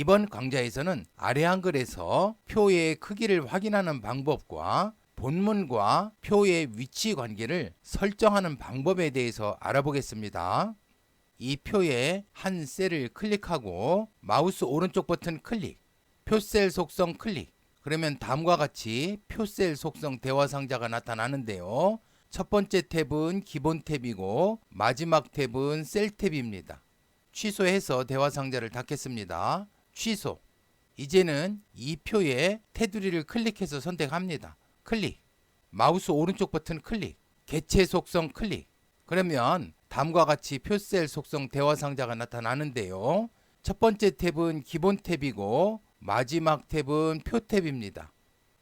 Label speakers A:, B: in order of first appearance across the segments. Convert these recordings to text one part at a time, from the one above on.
A: 이번 강좌에서는 아래 한글에서 표의 크기를 확인하는 방법과 본문과 표의 위치 관계를 설정하는 방법에 대해서 알아보겠습니다. 이 표에 한 셀을 클릭하고 마우스 오른쪽 버튼 클릭, 표셀 속성 클릭. 그러면 다음과 같이 표셀 속성 대화 상자가 나타나는데요. 첫 번째 탭은 기본 탭이고 마지막 탭은 셀 탭입니다. 취소해서 대화 상자를 닫겠습니다. 취소. 이제는 이 표에 테두리를 클릭해서 선택합니다. 클릭. 마우스 오른쪽 버튼 클릭. 개체 속성 클릭. 그러면 다음과 같이 표셀 속성 대화 상자가 나타나는데요. 첫 번째 탭은 기본 탭이고 마지막 탭은 표 탭입니다.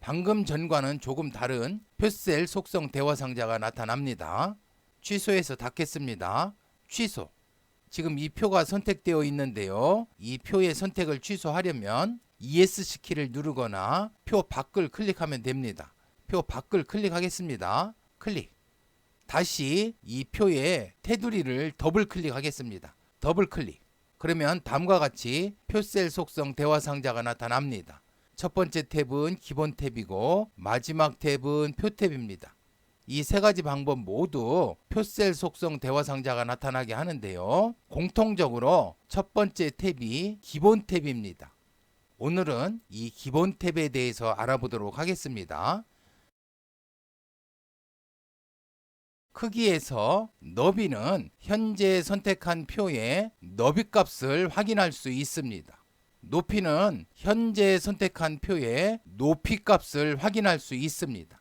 A: 방금 전과는 조금 다른 표셀 속성 대화 상자가 나타납니다. 취소해서 닫겠습니다. 취소. 지금 이 표가 선택되어 있는데요. 이 표의 선택을 취소하려면 ESC 키를 누르거나 표 밖을 클릭하면 됩니다. 표 밖을 클릭하겠습니다. 클릭. 다시 이 표의 테두리를 더블 클릭하겠습니다. 더블 클릭. 그러면 다음과 같이 표셀 속성 대화 상자가 나타납니다. 첫 번째 탭은 기본 탭이고 마지막 탭은 표 탭입니다. 이 세 가지 방법 모두 표셀 속성 대화 상자가 나타나게 하는데요. 공통적으로 첫 번째 탭이 기본 탭입니다. 오늘은 이 기본 탭에 대해서 알아보도록 하겠습니다. 크기에서 너비는 현재 선택한 표의 너비 값을 확인할 수 있습니다. 높이는 현재 선택한 표의 높이 값을 확인할 수 있습니다.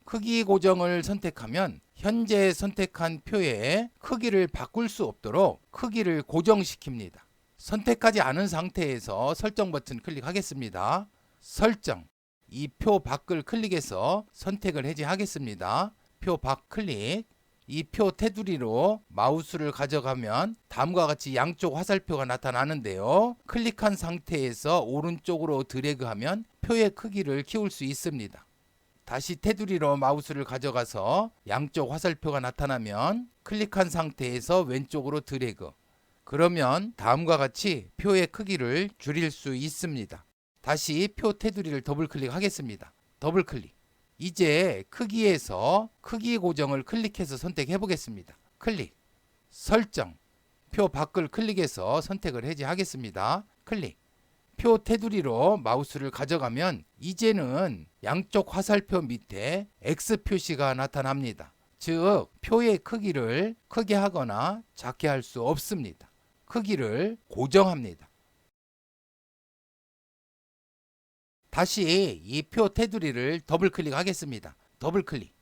A: 크기 고정을 선택하면 현재 선택한 표의 크기를 바꿀 수 없도록 크기를 고정시킵니다. 선택하지 않은 상태에서 설정 버튼 클릭하겠습니다. 설정. 이 표 밖을 클릭해서 선택을 해제하겠습니다. 표 밖 클릭. 이 표 테두리로 마우스를 가져가면 다음과 같이 양쪽 화살표가 나타나는데요. 클릭한 상태에서 오른쪽으로 드래그하면 표의 크기를 키울 수 있습니다. 다시 테두리로 마우스를 가져가서 양쪽 화살표가 나타나면 클릭한 상태에서 왼쪽으로 드래그. 그러면 다음과 같이 표의 크기를 줄일 수 있습니다. 다시 표 테두리를 더블 클릭하겠습니다. 더블 클릭. 이제 크기에서 크기 고정을 클릭해서 선택해 보겠습니다. 클릭. 설정. 표 밖을 클릭해서 선택을 해제하겠습니다. 클릭. 표 테두리로 마우스를 가져가면 이제는 양쪽 화살표 밑에 X 표시가 나타납니다. 즉, 표의 크기를 크게 하거나 작게 할 수 없습니다. 크기를 고정합니다. 다시 이 표 테두리를 더블 클릭하겠습니다. 더블 클릭.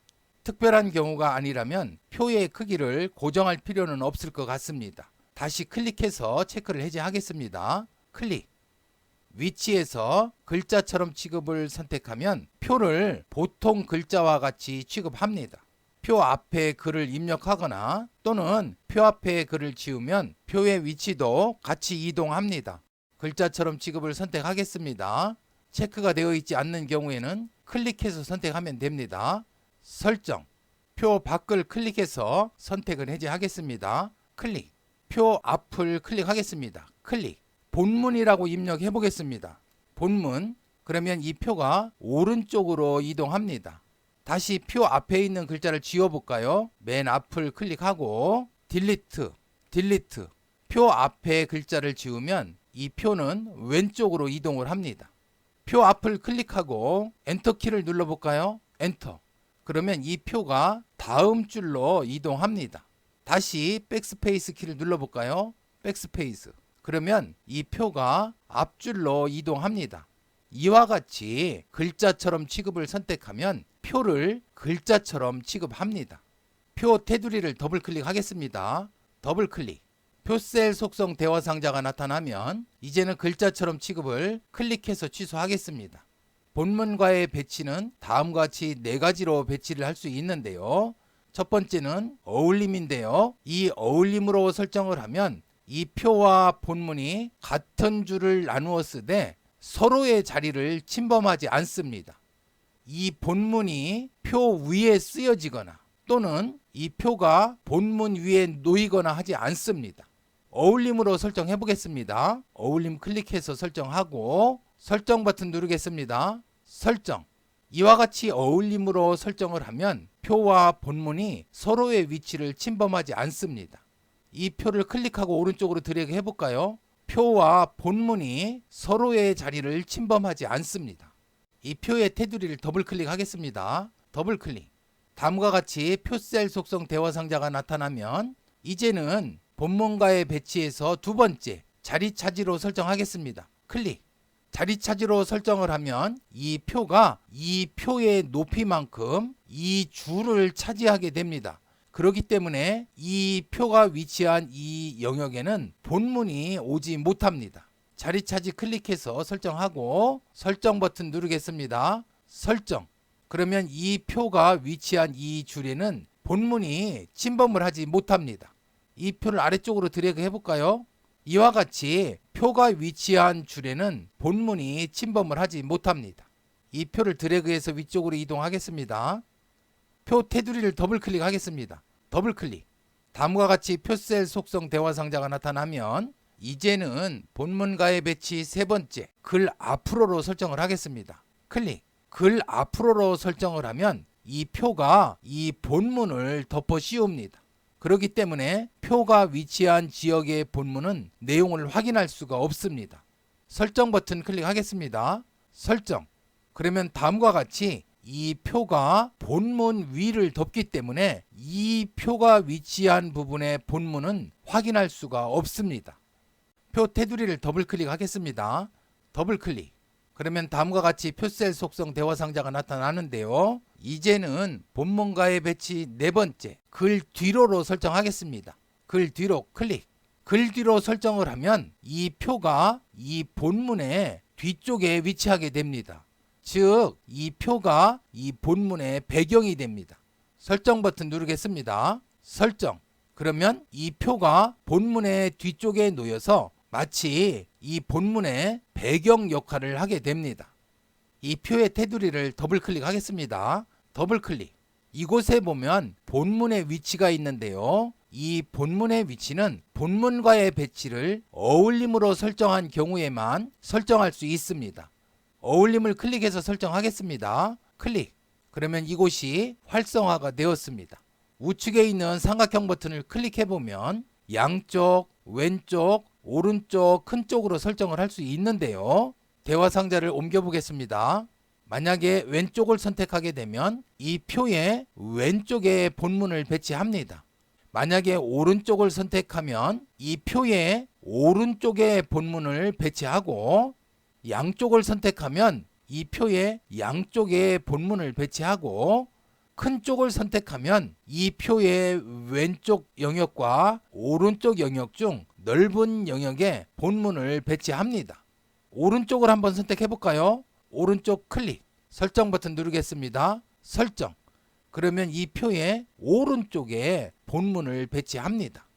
A: 특별한 경우가 아니라면 표의 크기를 고정할 필요는 없을 것 같습니다. 다시 클릭해서 체크를 해제하겠습니다. 클릭. 위치에서 글자처럼 취급을 선택하면 표를 보통 글자와 같이 취급합니다. 표 앞에 글을 입력하거나 또는 표 앞에 글을 지우면 표의 위치도 같이 이동합니다. 글자처럼 취급을 선택하겠습니다. 체크가 되어 있지 않는 경우에는 클릭해서 선택하면 됩니다. 설정. 표 밖을 클릭해서 선택을 해제하겠습니다. 클릭. 표 앞을 클릭하겠습니다. 클릭. 본문이라고 입력해 보겠습니다. 본문. 그러면 이 표가 오른쪽으로 이동합니다. 다시 표 앞에 있는 글자를 지워볼까요? 맨 앞을 클릭하고 딜리트. 딜리트. 표 앞에 글자를 지우면 이 표는 왼쪽으로 이동을 합니다. 표 앞을 클릭하고 엔터 키를 눌러볼까요? 엔터. 그러면 이 표가 다음 줄로 이동합니다. 다시 백스페이스 키를 눌러볼까요? 백스페이스. 그러면 이 표가 앞줄로 이동합니다. 이와 같이 글자처럼 취급을 선택하면 표를 글자처럼 취급합니다. 표 테두리를 더블 클릭하겠습니다. 더블 클릭. 표셀 속성 대화 상자가 나타나면 이제는 글자처럼 취급을 클릭해서 취소하겠습니다. 본문과의 배치는 다음과 같이 네 가지로 배치를 할 수 있는데요. 첫 번째는 어울림인데요. 이 어울림으로 설정을 하면 이 표와 본문이 같은 줄을 나누었을 때 서로의 자리를 침범하지 않습니다. 이 본문이 표 위에 쓰여지거나 또는 이 표가 본문 위에 놓이거나 하지 않습니다. 어울림으로 설정해 보겠습니다. 어울림 클릭해서 설정하고 설정 버튼 누르겠습니다. 설정. 이와 같이 어울림으로 설정을 하면 표와 본문이 서로의 위치를 침범하지 않습니다. 이 표를 클릭하고 오른쪽으로 드래그 해볼까요? 표와 본문이 서로의 자리를 침범하지 않습니다. 이 표의 테두리를 더블 클릭하겠습니다. 더블 클릭. 다음과 같이 표셀 속성 대화 상자가 나타나면 이제는 본문과의 배치에서 두 번째 자리 차지로 설정하겠습니다. 클릭. 자리 차지로 설정을 하면 이 표가 이 표의 높이만큼 이 줄을 차지하게 됩니다. 그렇기 때문에 이 표가 위치한 이 영역에는 본문이 오지 못합니다. 자리 차지 클릭해서 설정하고 설정 버튼 누르겠습니다. 설정. 그러면 이 표가 위치한 이 줄에는 본문이 침범을 하지 못합니다. 이 표를 아래쪽으로 드래그 해볼까요? 이와 같이 표가 위치한 줄에는 본문이 침범을 하지 못합니다. 이 표를 드래그해서 위쪽으로 이동하겠습니다. 표 테두리를 더블 클릭하겠습니다. 더블 클릭. 다음과 같이 표셀 속성 대화 상자가 나타나면 이제는 본문과의 배치 세 번째 글 앞으로로 설정을 하겠습니다. 클릭. 글 앞으로로 설정을 하면 이 표가 이 본문을 덮어 씌웁니다. 그렇기 때문에 표가 위치한 지역의 본문은 내용을 확인할 수가 없습니다. 설정 버튼 클릭하겠습니다. 설정. 그러면 다음과 같이 이 표가 본문 위를 덮기 때문에 이 표가 위치한 부분의 본문은 확인할 수가 없습니다. 표 테두리를 더블 클릭하겠습니다. 더블 클릭. 그러면 다음과 같이 표셀 속성 대화 상자가 나타나는데요. 이제는 본문과의 배치 네 번째 글 뒤로로 설정하겠습니다. 글 뒤로 클릭. 글 뒤로 설정을 하면 이 표가 이 본문의 뒤쪽에 위치하게 됩니다. 즉, 이 표가 이 본문의 배경이 됩니다. 설정 버튼 누르겠습니다. 설정. 그러면 이 표가 본문의 뒤쪽에 놓여서 마치 이 본문의 배경 역할을 하게 됩니다. 이 표의 테두리를 더블 클릭하겠습니다. 더블 클릭. 이곳에 보면 본문의 위치가 있는데요. 이 본문의 위치는 본문과의 배치를 어울림으로 설정한 경우에만 설정할 수 있습니다. 어울림을 클릭해서 설정하겠습니다. 클릭. 그러면 이곳이 활성화가 되었습니다. 우측에 있는 삼각형 버튼을 클릭해보면 양쪽, 왼쪽, 오른쪽 큰 쪽으로 설정을 할 수 있는데요. 대화 상자를 옮겨보겠습니다. 만약에 왼쪽을 선택하게 되면 이 표의 왼쪽에 본문을 배치합니다. 만약에 오른쪽을 선택하면 이 표의 오른쪽에 본문을 배치하고 양쪽을 선택하면 이 표의 양쪽에 본문을 배치하고 큰 쪽을 선택하면 이 표의 왼쪽 영역과 오른쪽 영역 중 넓은 영역에 본문을 배치합니다. 오른쪽을 한번 선택해 볼까요? 오른쪽 클릭. 설정 버튼 누르겠습니다. 설정. 그러면 이 표의 오른쪽에 본문을 배치합니다.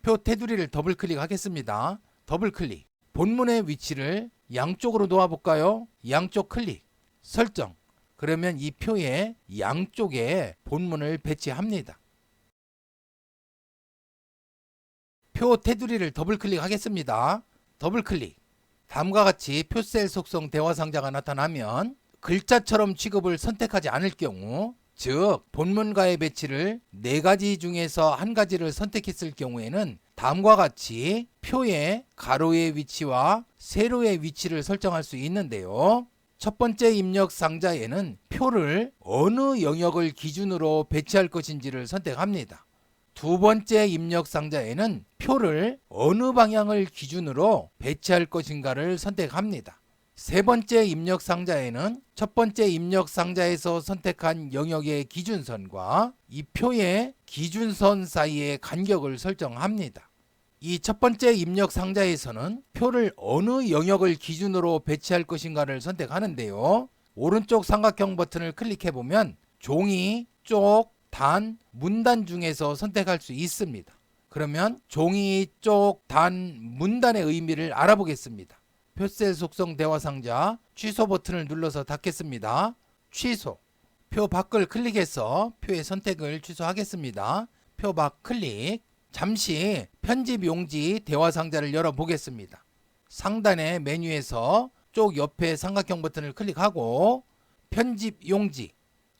A: 표 테두리를 더블 클릭하겠습니다. 더블 클릭. 본문의 위치를 양쪽으로 놓아볼까요? 양쪽 클릭. 설정. 그러면 이 표의 양쪽에 본문을 배치합니다. 표 테두리를 더블 클릭하겠습니다. 더블 클릭. 다음과 같이 표셀 속성 대화 상자가 나타나면 글자처럼 취급을 선택하지 않을 경우, 즉 본문과의 배치를 네 가지 중에서 한 가지를 선택했을 경우에는 다음과 같이 표의 가로의 위치와 세로의 위치를 설정할 수 있는데요. 첫 번째 입력 상자에는 표를 어느 영역을 기준으로 배치할 것인지를 선택합니다. 두 번째 입력 상자에는 표를 어느 방향을 기준으로 배치할 것인가를 선택합니다. 세 번째 입력 상자에는 첫 번째 입력 상자에서 선택한 영역의 기준선과 이 표의 기준선 사이의 간격을 설정합니다. 이 첫 번째 입력 상자에서는 표를 어느 영역을 기준으로 배치할 것인가를 선택하는데요. 오른쪽 삼각형 버튼을 클릭해보면 종이, 쪽, 단, 문단 중에서 선택할 수 있습니다. 그러면 종이, 쪽, 단, 문단의 의미를 알아보겠습니다. 표셀 속성 대화 상자 취소 버튼을 눌러서 닫겠습니다. 취소. 표 밖을 클릭해서 표의 선택을 취소하겠습니다. 표 밖 클릭. 잠시 편집 용지 대화 상자를 열어보겠습니다. 상단의 메뉴에서 쪽 옆에 삼각형 버튼을 클릭하고 편집 용지,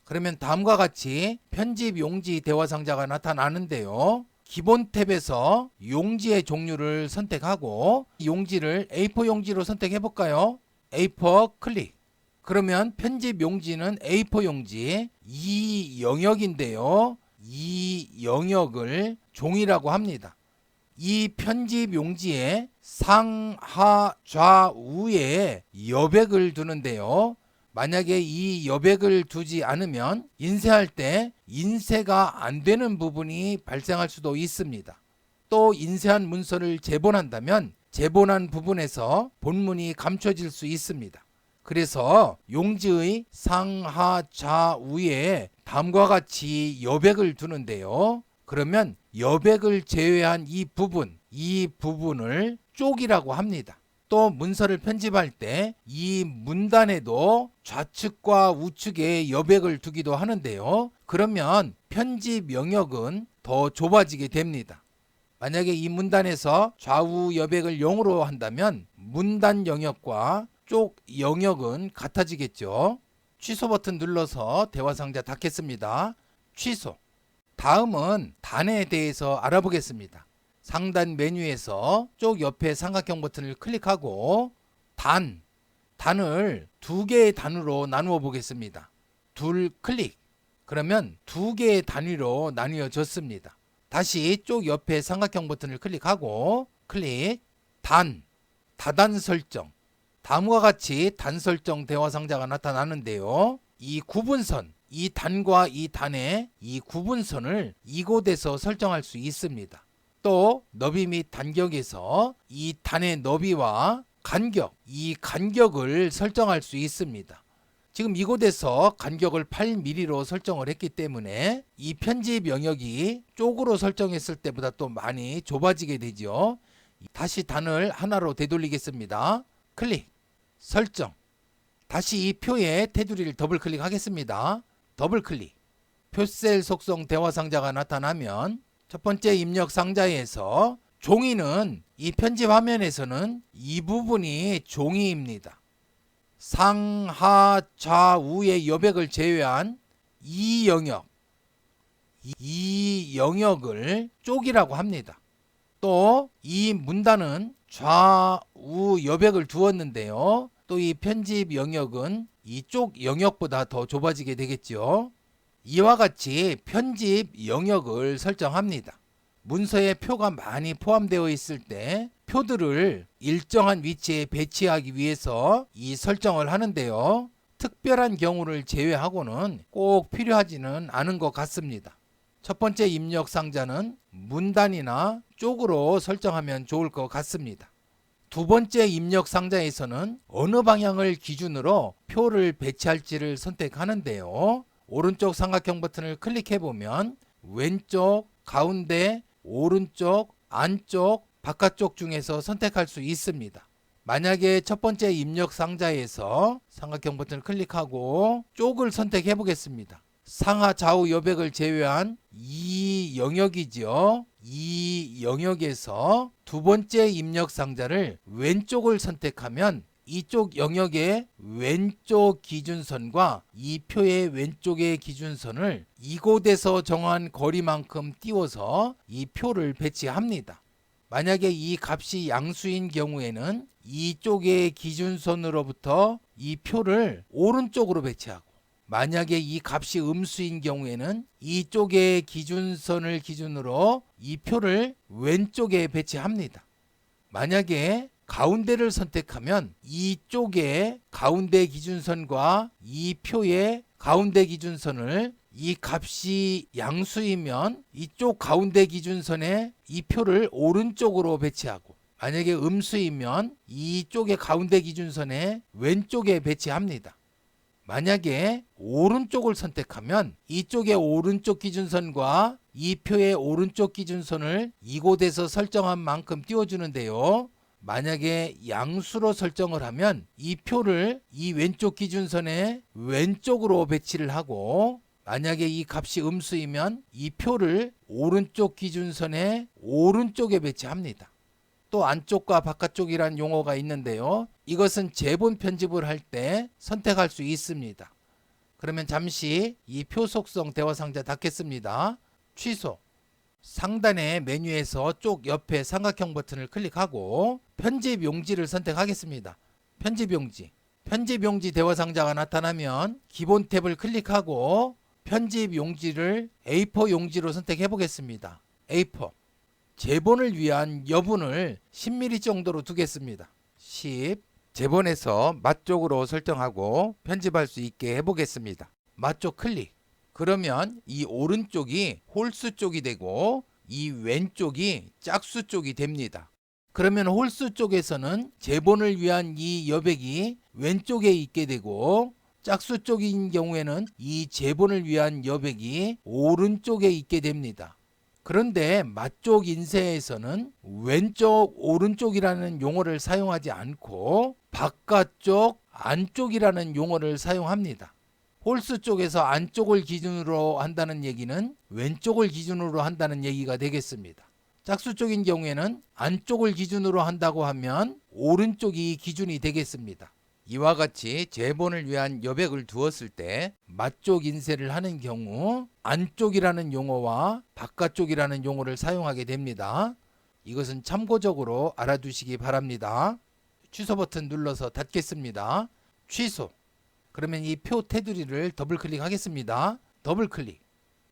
A: 그러면 다음과 같이 편집 용지 대화 상자가 나타나는데요. 기본 탭에서 용지의 종류를 선택하고 용지를 A4 용지로 선택해 볼까요? A4 클릭. 그러면 편집 용지는 A4 용지 이 영역인데요. 이 영역을 종이라고 합니다. 이 편집 용지에 상하 좌우에 여백을 두는데요. 만약에 이 여백을 두지 않으면 인쇄할 때 인쇄가 안 되는 부분이 발생할 수도 있습니다. 또 인쇄한 문서를 재본한다면 재본한 부분에서 본문이 감춰질 수 있습니다. 그래서 용지의 상하 좌우에 다음과 같이 여백을 두는데요. 그러면 여백을 제외한 이 부분을 쪽이라고 합니다. 또 문서를 편집할 때 이 문단에도 좌측과 우측에 여백을 두기도 하는데요. 그러면 편집 영역은 더 좁아지게 됩니다. 만약에 이 문단에서 좌우 여백을 0으로 한다면 문단 영역과 쪽 영역은 같아지겠죠. 취소 버튼 눌러서 대화 상자 닫겠습니다. 취소. 다음은 단에 대해서 알아보겠습니다. 상단 메뉴에서 쪽 옆에 삼각형 버튼을 클릭하고 단을 두 개의 단으로 나누어 보겠습니다. 둘 클릭. 그러면 두 개의 단위로 나뉘어졌습니다. 다시 쪽 옆에 삼각형 버튼을 클릭하고 클릭. 다단 설정. 다음과 같이 단 설정 대화 상자가 나타나는데요. 이 구분선, 이 단과 이 단의 이 구분선을 이곳에서 설정할 수 있습니다. 또 너비 및 간격에서 이 단의 너비와 간격, 이 간격을 설정할 수 있습니다. 지금 이곳에서 간격을 8mm로 설정을 했기 때문에 이 편집 영역이 쪽으로 설정했을 때보다 또 많이 좁아지게 되죠. 다시 단을 하나로 되돌리겠습니다. 클릭, 설정. 다시 이 표에 테두리를 더블 클릭하겠습니다. 더블 클릭. 표셀 속성 대화 상자가 나타나면 첫 번째 입력 상자에서 종이는 이 편집 화면에서는 이 부분이 종이입니다. 상하 좌우의 여백을 제외한 이 영역을 쪽이라고 합니다. 또 이 문단은 좌우 여백을 두었는데요. 또 이 편집 영역은 이쪽 영역보다 더 좁아지게 되겠죠. 이와 같이 편집 영역을 설정합니다. 문서에 표가 많이 포함되어 있을 때 표들을 일정한 위치에 배치하기 위해서 이 설정을 하는데요. 특별한 경우를 제외하고는 꼭 필요하지는 않은 것 같습니다. 첫 번째 입력 상자는 문단이나 쪽으로 설정하면 좋을 것 같습니다. 두 번째 입력 상자에서는 어느 방향을 기준으로 표를 배치할지를 선택하는데요. 오른쪽 삼각형 버튼을 클릭해 보면 왼쪽, 가운데, 오른쪽, 안쪽, 바깥쪽 중에서 선택할 수 있습니다. 만약에 첫 번째 입력 상자에서 삼각형 버튼을 클릭하고 쪽을 선택해 보겠습니다. 상하 좌우 여백을 제외한 이 영역이죠. 이 영역에서 두 번째 입력 상자를 왼쪽을 선택하면 이쪽 영역의 왼쪽 기준선과 이 표의 왼쪽의 기준선을 이곳에서 정한 거리만큼 띄워서 이 표를 배치합니다. 만약에 이 값이 양수인 경우에는 이쪽의 기준선으로부터 이 표를 오른쪽으로 배치하고, 만약에 이 값이 음수인 경우에는 이쪽의 기준선을 기준으로 이 표를 왼쪽에 배치합니다. 만약에 가운데를 선택하면 이쪽의 가운데 기준선과 이 표의 가운데 기준선을 이 값이 양수이면 이쪽 가운데 기준선에 이 표를 오른쪽으로 배치하고, 만약에 음수이면 이쪽의 가운데 기준선에 왼쪽에 배치합니다. 만약에 오른쪽을 선택하면 이쪽의 오른쪽 기준선과 이 표의 오른쪽 기준선을 이곳에서 설정한 만큼 띄워주는데요. 만약에 양수로 설정을 하면 이 표를 이 왼쪽 기준선에 왼쪽으로 배치를 하고, 만약에 이 값이 음수이면 이 표를 오른쪽 기준선의 오른쪽에 배치합니다. 또 안쪽과 바깥쪽이란 용어가 있는데요. 이것은 제본 편집을 할 때 선택할 수 있습니다. 그러면 잠시 이 표 속성 대화 상자 닫겠습니다. 취소. 상단의 메뉴에서 쪽 옆에 삼각형 버튼을 클릭하고 편집 용지를 선택하겠습니다. 편집 용지. 편집 용지 대화 상자가 나타나면 기본 탭을 클릭하고 편집 용지를 A4 용지로 선택해 보겠습니다. A4. 제본을 위한 여분을 10mm 정도로 두겠습니다. 10. 제본에서 맛쪽으로 설정하고 편집할 수 있게 해보겠습니다. 맛쪽 클릭. 그러면 이 오른쪽이 홀수 쪽이 되고 이 왼쪽이 짝수 쪽이 됩니다. 그러면 홀수 쪽에서는 제본을 위한 이 여백이 왼쪽에 있게 되고 짝수 쪽인 경우에는 이 제본을 위한 여백이 오른쪽에 있게 됩니다. 그런데 맛쪽 인쇄에서는 왼쪽, 오른쪽이라는 용어를 사용하지 않고 바깥쪽, 안쪽이라는 용어를 사용합니다. 홀수 쪽에서 안쪽을 기준으로 한다는 얘기는 왼쪽을 기준으로 한다는 얘기가 되겠습니다. 짝수 쪽인 경우에는 안쪽을 기준으로 한다고 하면 오른쪽이 기준이 되겠습니다. 이와 같이 제본을 위한 여백을 두었을 때 맛쪽 인쇄를 하는 경우 안쪽이라는 용어와 바깥쪽이라는 용어를 사용하게 됩니다. 이것은 참고적으로 알아두시기 바랍니다. 취소 버튼 눌러서 닫겠습니다. 취소. 그러면 이 표 테두리를 더블 클릭하겠습니다. 더블 클릭.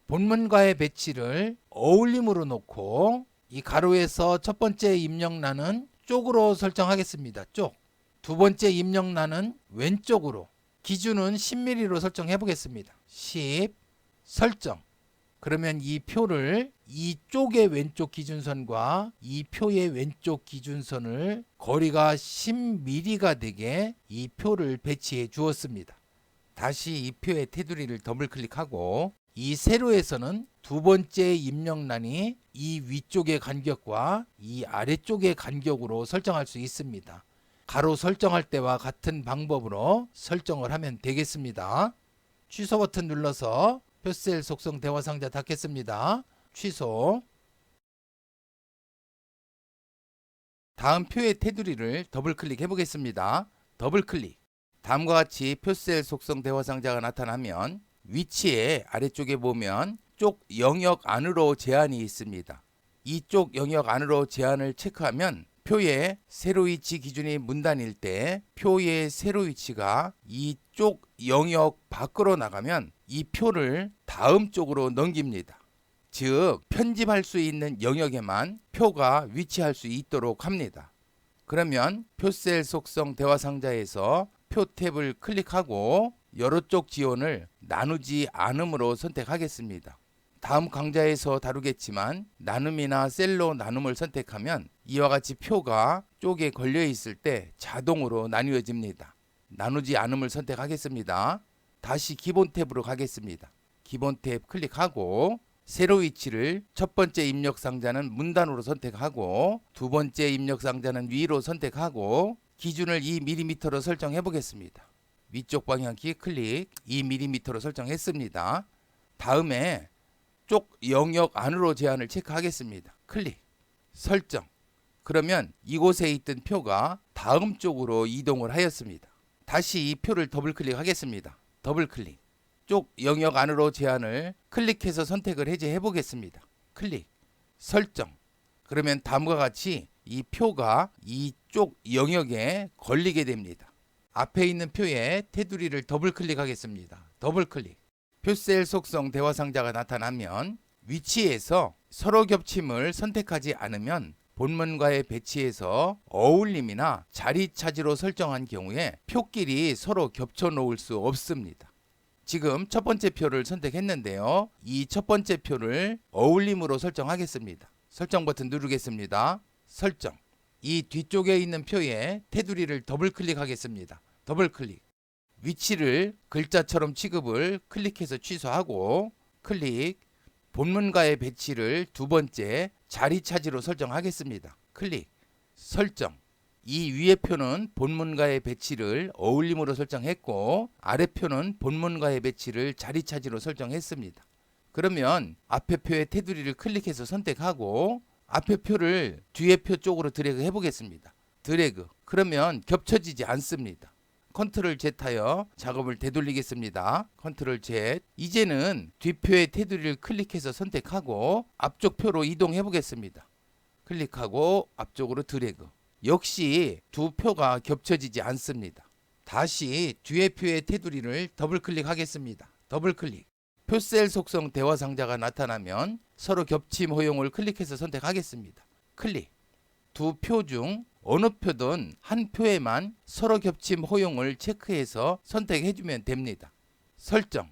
A: 본문과의 배치를 어울림으로 놓고 이 가로에서 첫 번째 입력란은 쪽으로 설정하겠습니다. 쪽. 두 번째 입력란은 왼쪽으로. 기준은 10mm로 설정해 보겠습니다. 10. 설정. 그러면 이 표를 이쪽의 왼쪽 기준선과 이 표의 왼쪽 기준선을 거리가 10mm가 되게 이 표를 배치해 주었습니다. 다시 이 표의 테두리를 더블 클릭하고 이 세로에서는 두 번째 입력란이 이 위쪽의 간격과 이 아래쪽의 간격으로 설정할 수 있습니다. 가로 설정할 때와 같은 방법으로 설정을 하면 되겠습니다. 취소 버튼 눌러서 표셀 속성 대화 상자 닫겠습니다. 취소. 다음 표의 테두리를 더블 클릭해 보겠습니다. 더블 클릭. 다음과 같이 표셀 속성 대화 상자가 나타나면 위치에 아래쪽에 보면 쪽 영역 안으로 제한이 있습니다. 이쪽 영역 안으로 제한을 체크하면 표의 세로 위치 기준이 문단일 때 표의 세로 위치가 이쪽 영역 밖으로 나가면 이 표를 다음 쪽으로 넘깁니다. 즉 편집할 수 있는 영역에만 표가 위치할 수 있도록 합니다. 그러면 표셀 속성 대화 상자에서 표 탭을 클릭하고 여러 쪽 지원을 나누지 않음으로 선택하겠습니다. 다음 강좌에서 다루겠지만 나눔이나 셀로 나눔을 선택하면 이와 같이 표가 쪽에 걸려 있을 때 자동으로 나뉘어집니다. 나누지 않음을 선택하겠습니다. 다시 기본 탭으로 가겠습니다. 기본 탭 클릭하고 세로 위치를 첫 번째 입력 상자는 문단으로 선택하고 두 번째 입력 상자는 위로 선택하고 기준을 2mm로 설정해 보겠습니다. 위쪽 방향키 클릭 2mm로 설정했습니다. 다음에 쪽 영역 안으로 제한을 체크하겠습니다. 클릭 설정. 그러면 이곳에 있던 표가 다음 쪽으로 이동을 하였습니다. 다시 이 표를 더블 클릭하겠습니다. 더블 클릭. 쪽 영역 안으로 제한을 클릭해서 선택을 해제해 보겠습니다. 클릭 설정. 그러면 다음과 같이 이 표가 이쪽 영역에 걸리게 됩니다. 앞에 있는 표의 테두리를 더블 클릭하겠습니다. 더블 클릭. 표셀 속성 대화 상자가 나타나면 위치에서 서로 겹침을 선택하지 않으면 본문과의 배치에서 어울림이나 자리 차지로 설정한 경우에 표끼리 서로 겹쳐 놓을 수 없습니다. 지금 첫 번째 표를 선택했는데요. 이 첫 번째 표를 어울림으로 설정하겠습니다. 설정 버튼 누르겠습니다. 설정. 이 뒤쪽에 있는 표의 테두리를 더블 클릭하겠습니다. 더블 클릭. 위치를 글자처럼 취급을 클릭해서 취소하고 클릭. 본문과의 배치를 두 번째 자리 차지로 설정하겠습니다. 클릭 설정. 이 위의 표는 본문과의 배치를 어울림으로 설정했고 아래 표는 본문과의 배치를 자리 차지로 설정했습니다. 그러면 앞에 표의 테두리를 클릭해서 선택하고 앞에 표를 뒤에 표 쪽으로 드래그 해보겠습니다. 드래그. 그러면 겹쳐지지 않습니다. 컨트롤 Z 하여 작업을 되돌리겠습니다. 컨트롤 Z. 이제는 뒷표의 테두리를 클릭해서 선택하고 앞쪽 표로 이동해 보겠습니다. 클릭하고 앞쪽으로 드래그. 역시 두 표가 겹쳐지지 않습니다. 다시 뒤에 표의 테두리를 더블 클릭하겠습니다. 더블 클릭. 표셀 속성 대화 상자가 나타나면 서로 겹침 허용을 클릭해서 선택하겠습니다. 클릭. 두 표 중 어느 표든 한 표에만 서로 겹침 허용을 체크해서 선택해주면 됩니다. 설정.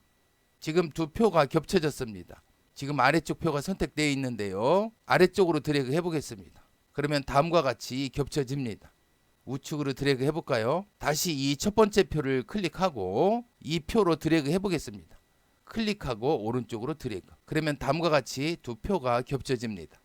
A: 지금 두 표가 겹쳐졌습니다. 지금 아래쪽 표가 선택되어 있는데요. 아래쪽으로 드래그 해보겠습니다. 그러면 다음과 같이 겹쳐집니다. 우측으로 드래그 해볼까요? 다시 이 첫 번째 표를 클릭하고 이 표로 드래그 해보겠습니다. 클릭하고 오른쪽으로 드래그. 그러면 다음과 같이 두 표가 겹쳐집니다.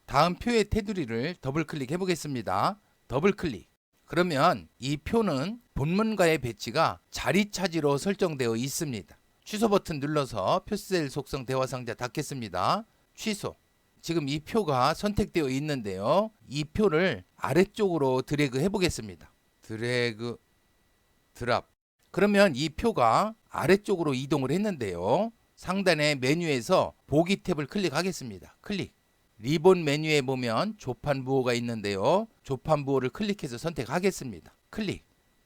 A: 다음 표의 테두리를 더블 클릭해 보겠습니다. 더블 클릭. 그러면 이 표는 본문과의 배치가 자리 차지로 설정되어 있습니다. 취소 버튼 눌러서 표셀 속성 대화 상자 닫겠습니다. 취소. 지금 이 표가 선택되어 있는데요. 이 표를 아래쪽으로 드래그 해 보겠습니다. 드래그, 드랍. 그러면 이 표가 아래쪽으로 이동을 했는데요. 상단의 메뉴에서 보기 탭을 클릭하겠습니다. 클릭. 리본 메뉴에 보면 조판부호가 있는데요. 조판부호를 클릭해서 선택하겠습니다. 클릭.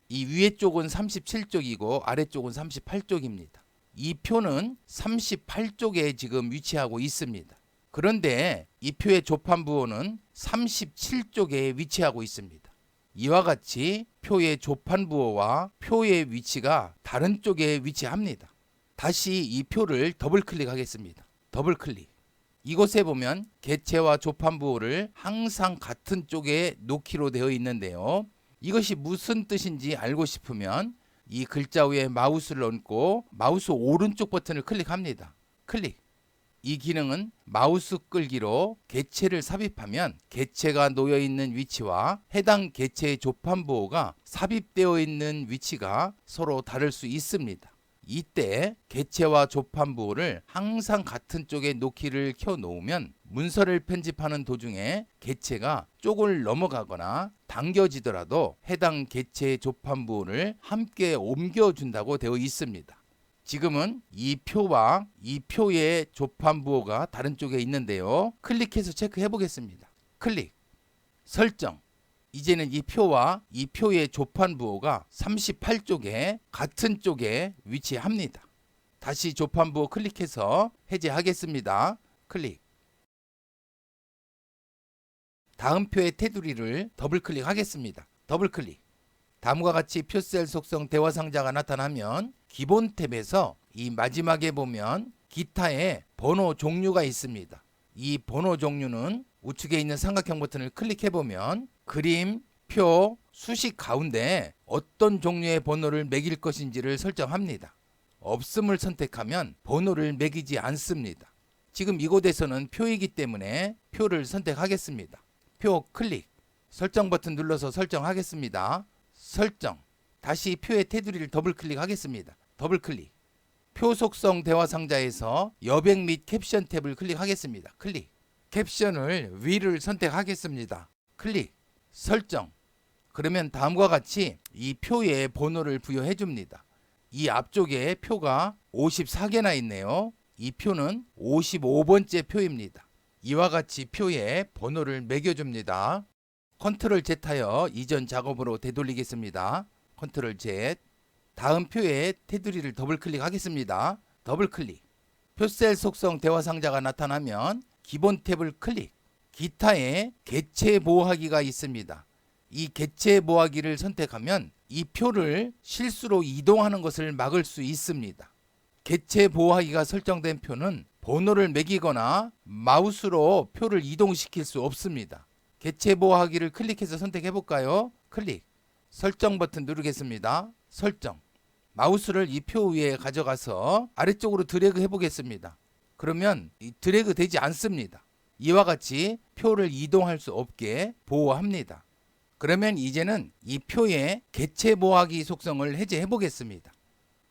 A: 이 위에 쪽은 37쪽이고 아래쪽은 38쪽입니다. 이 표는 38쪽에 지금 위치하고 있습니다. 그런데 이 표의 조판부호는 37쪽에 위치하고 있습니다. 이와 같이 표의 조판부호와 표의 위치가 다른 쪽에 위치합니다. 다시 이 표를 더블 클릭하겠습니다. 더블 클릭. 이곳에 보면 개체와 조판부호를 항상 같은 쪽에 놓기로 되어 있는데요. 이것이 무슨 뜻인지 알고 싶으면 이 글자 위에 마우스를 얹고 마우스 오른쪽 버튼을 클릭합니다. 클릭. 이 기능은 마우스 끌기로 개체를 삽입하면 개체가 놓여 있는 위치와 해당 개체의 조판부호가 삽입되어 있는 위치가 서로 다를 수 있습니다. 이때 개체와 조판부호를 항상 같은 쪽에 놓기를 켜 놓으면 문서를 편집하는 도중에 개체가 쪽을 넘어가거나 당겨지더라도 해당 개체의 조판부호를 함께 옮겨준다고 되어 있습니다. 지금은 이 표와 이 표의 조판부호가 다른 쪽에 있는데요. 클릭해서 체크해 보겠습니다. 클릭. 설정. 이제는 이 표와 이 표의 조판부호가 38쪽에 같은 쪽에 위치합니다. 다시 조판부호 클릭해서 해제하겠습니다. 클릭. 다음 표의 테두리를 더블 클릭하겠습니다. 더블 클릭. 다음과 같이 표셀 속성 대화 상자가 나타나면 기본 탭에서 이 마지막에 보면 기타의 번호 종류가 있습니다. 이 번호 종류는 우측에 있는 삼각형 버튼을 클릭해 보면 그림, 표, 수식 가운데 어떤 종류의 번호를 매길 것인지를 설정합니다. 없음을 선택하면 번호를 매기지 않습니다. 지금 이곳에서는 표이기 때문에 표를 선택하겠습니다. 표 클릭. 설정 버튼 눌러서 설정하겠습니다. 설정. 다시 표의 테두리를 더블 클릭하겠습니다. 더블 클릭. 표 속성 대화 상자에서 여백 및 캡션 탭을 클릭하겠습니다. 클릭. 캡션을 위를 선택하겠습니다. 클릭. 설정. 그러면 다음과 같이 이 표에 번호를 부여해 줍니다. 이 앞쪽에 표가 54개나 있네요. 이 표는 55번째 표입니다. 이와 같이 표에 번호를 매겨줍니다. 컨트롤 Z 하여 이전 작업으로 되돌리겠습니다. 컨트롤 Z. 다음 표에 테두리를 더블 클릭하겠습니다. 더블 클릭. 표셀 속성 대화 상자가 나타나면 기본 탭을 클릭. 기타에 개체 보호하기가 있습니다. 이 개체 보호하기를 선택하면 이 표를 실수로 이동하는 것을 막을 수 있습니다. 개체 보호하기가 설정된 표는 번호를 매기거나 마우스로 표를 이동시킬 수 없습니다. 개체 보호하기를 클릭해서 선택해 볼까요? 클릭. 설정 버튼 누르겠습니다. 설정. 마우스를 이 표 위에 가져가서 아래쪽으로 드래그 해 보겠습니다. 그러면 드래그 되지 않습니다. 이와 같이 표를 이동할 수 없게 보호합니다. 그러면 이제는 이 표의 개체 보호하기 속성을 해제해 보겠습니다.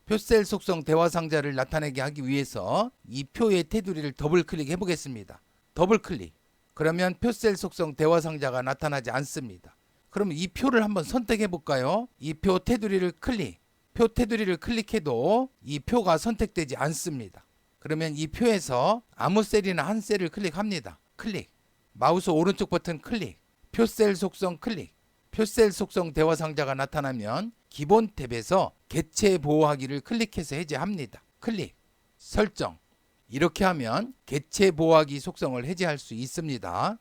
A: 표셀 속성 대화 상자를 나타내게 하기 위해서 이 표의 테두리를 더블 클릭해 보겠습니다. 더블 클릭. 그러면 표셀 속성 대화 상자가 나타나지 않습니다. 그럼 이 표를 한번 선택해 볼까요? 이 표 테두리를 클릭. 표 테두리를 클릭해도 이 표가 선택되지 않습니다. 그러면 이 표에서 아무 셀이나 한 셀을 클릭합니다. 클릭. 마우스 오른쪽 버튼 클릭. 표셀 속성 클릭. 표셀 속성 대화 상자가 나타나면 기본 탭에서 개체 보호하기를 클릭해서 해제합니다. 클릭. 설정. 이렇게 하면 개체 보호하기 속성을 해제할 수 있습니다.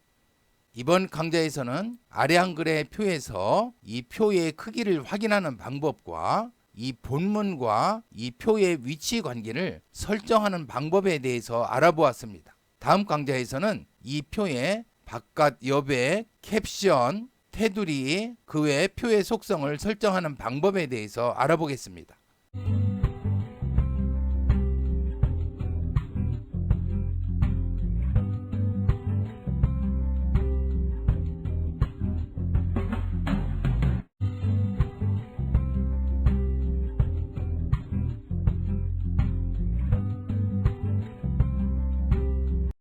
A: 이번 강좌에서는 아래 한글의 표에서 이 표의 크기를 확인하는 방법과 이 본문과 이 표의 위치 관계를 설정하는 방법에 대해서 알아보았습니다. 다음 강좌에서는 이 표의 바깥 여백, 캡션, 테두리, 그 외 표의 속성을 설정하는 방법에 대해서 알아보겠습니다.